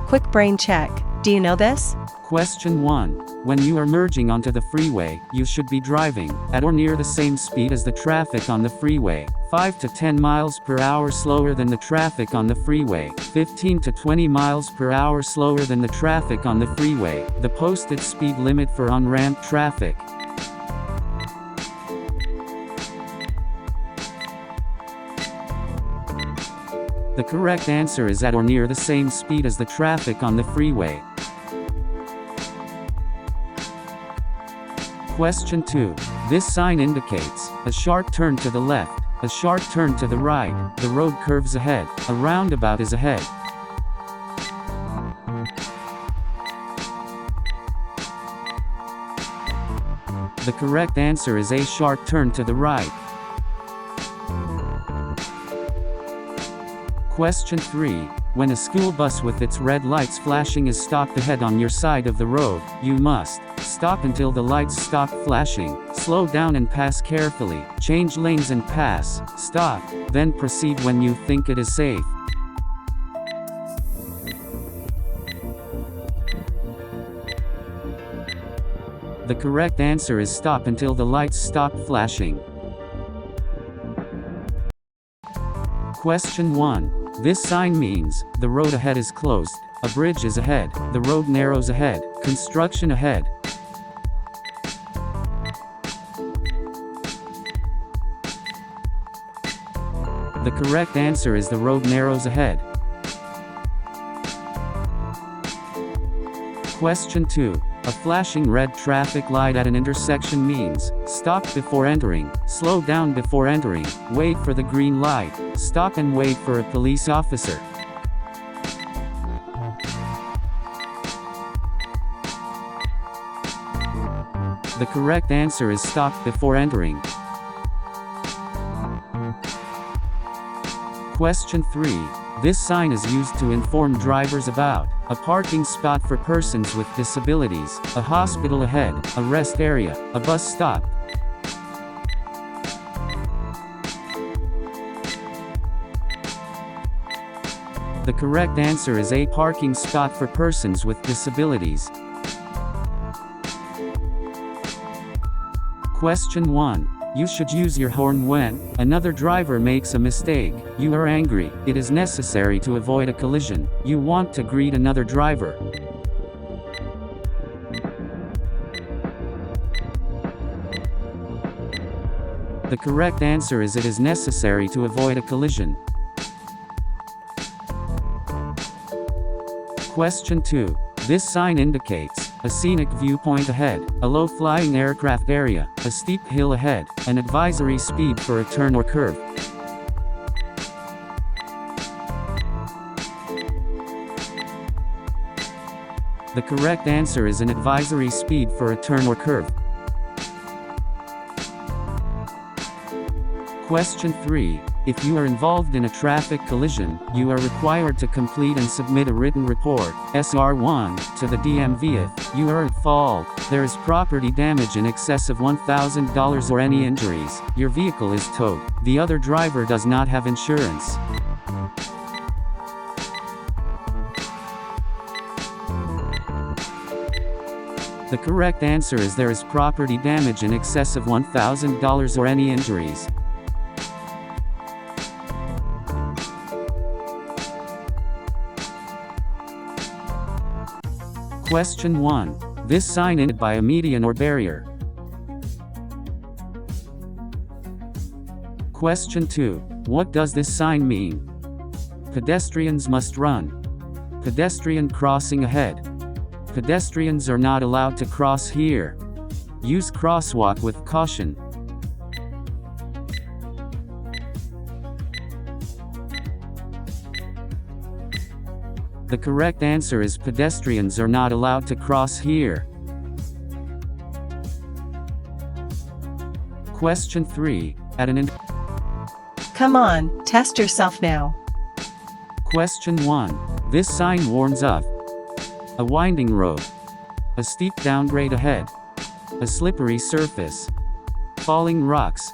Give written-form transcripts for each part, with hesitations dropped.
Quick brain check. Do you know this? Question 1. When you are merging onto the freeway, you should be driving at or near the same speed as the traffic on the freeway. 5 to 10 miles per hour slower than the traffic on the freeway. 15 to 20 miles per hour slower than the traffic on the freeway. The posted speed limit for on-ramp traffic. The correct answer is at or near the same speed as the traffic on the freeway. Question 2. This sign indicates a sharp turn to the left, a sharp turn to the right, the road curves ahead, a roundabout is ahead. The correct answer is a sharp turn to the right. Question 3. When a school bus with its red lights flashing is stopped ahead on your side of the road, you must stop until the lights stop flashing, slow down and pass carefully, change lanes and pass, stop, then proceed when you think it is safe. The correct answer is stop until the lights stop flashing. Question 1. This sign means, the road ahead is closed, a bridge is ahead, the road narrows ahead, construction ahead. The correct answer is the road narrows ahead. Question 2. A flashing red traffic light at an intersection means, stop before entering, slow down before entering, wait for the green light, stop and wait for a police officer. The correct answer is stop before entering. Question 3. This sign is used to inform drivers about a parking spot for persons with disabilities, a hospital ahead, a rest area, a bus stop. The correct answer is a parking spot for persons with disabilities. Question 1. You should use your horn when another driver makes a mistake. You are angry. It is necessary to avoid a collision. You want to greet another driver. The correct answer is it is necessary to avoid a collision. Question 2. This sign indicates a scenic viewpoint ahead, a low-flying aircraft area, a steep hill ahead, an advisory speed for a turn or curve. The correct answer is an advisory speed for a turn or curve. Question 3. If you are involved in a traffic collision, you are required to complete and submit a written report, SR1, to the DMV. If you are at fault, there is property damage in excess of $1,000 or any injuries, your vehicle is towed, the other driver does not have insurance. The correct answer is there is property damage in excess of $1,000 or any injuries. Question 1. This sign is by a median or barrier. Question 2. What does this sign mean? Pedestrians must run. Pedestrian crossing ahead. Pedestrians are not allowed to cross here. Use crosswalk with caution. The correct answer is pedestrians are not allowed to cross here. Question 3. Come on, test yourself now. Question 1. This sign warns of a winding road, a steep downgrade ahead, a slippery surface, falling rocks.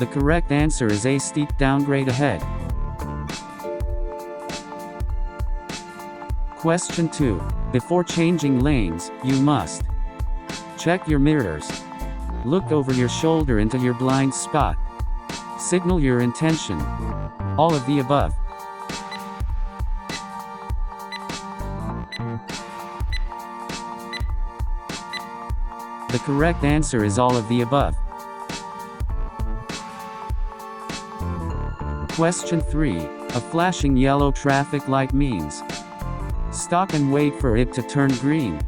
The correct answer is A. Steep downgrade ahead. Question 2. Before changing lanes, you must check your mirrors, look over your shoulder into your blind spot, signal your intention. All of the above. The correct answer is all of the above. Question 3. A flashing yellow traffic light means stop and wait for it to turn green.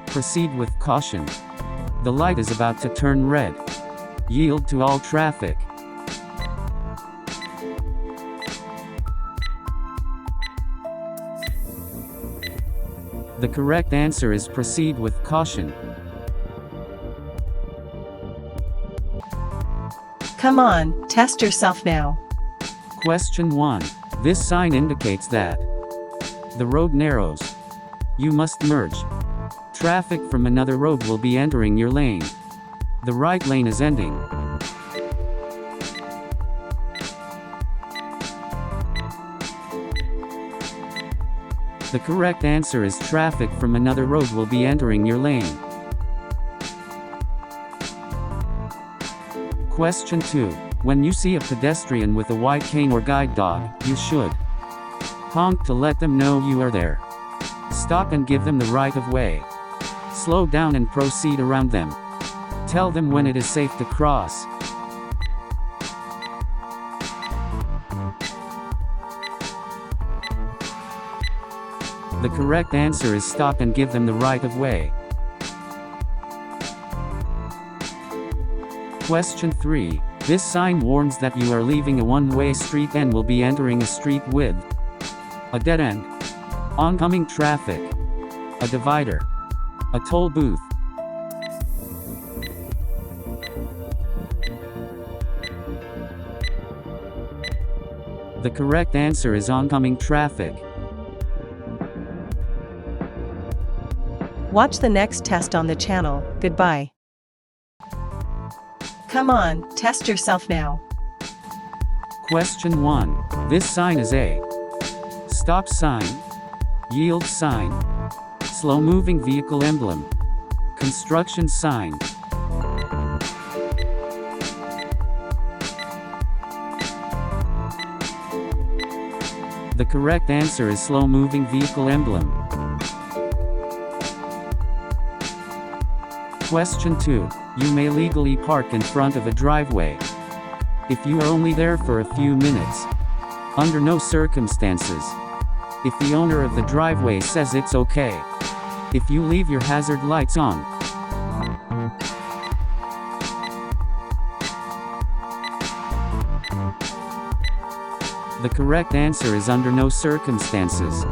Proceed with caution. The light is about to turn red. Yield to all traffic. The correct answer is proceed with caution. Come on, test yourself now. Question 1. This sign indicates that the road narrows. You must merge. Traffic from another road will be entering your lane. The right lane is ending. The correct answer is traffic from another road will be entering your lane. Question 2. When you see a pedestrian with a white cane or guide dog, you should honk to let them know you are there. Stop and give them the right of way. Slow down and proceed around them. Tell them when it is safe to cross. The correct answer is stop and give them the right of way. Question 3. This sign warns that you are leaving a one-way street and will be entering a street with a dead end, oncoming traffic, a divider, a toll booth. The correct answer is oncoming traffic. Watch the next test on the channel. Goodbye. Come on, test yourself now. Question 1. This sign is a stop sign, yield sign, slow-moving vehicle emblem, construction sign. The correct answer is slow-moving vehicle emblem. Question 2. You may legally park in front of a driveway if you are only there for a few minutes. Under no circumstances. If the owner of the driveway says it's okay. If you leave your hazard lights on. The correct answer is under no circumstances.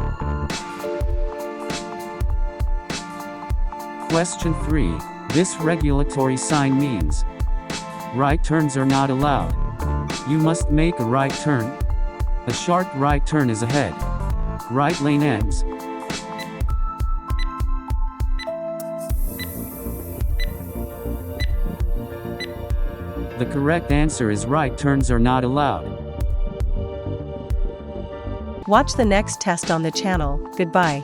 Question 3. This regulatory sign means right turns are not allowed. You must make a right turn. A sharp right turn is ahead. Right lane ends. The correct answer is right turns are not allowed. Watch the next test on the channel. Goodbye.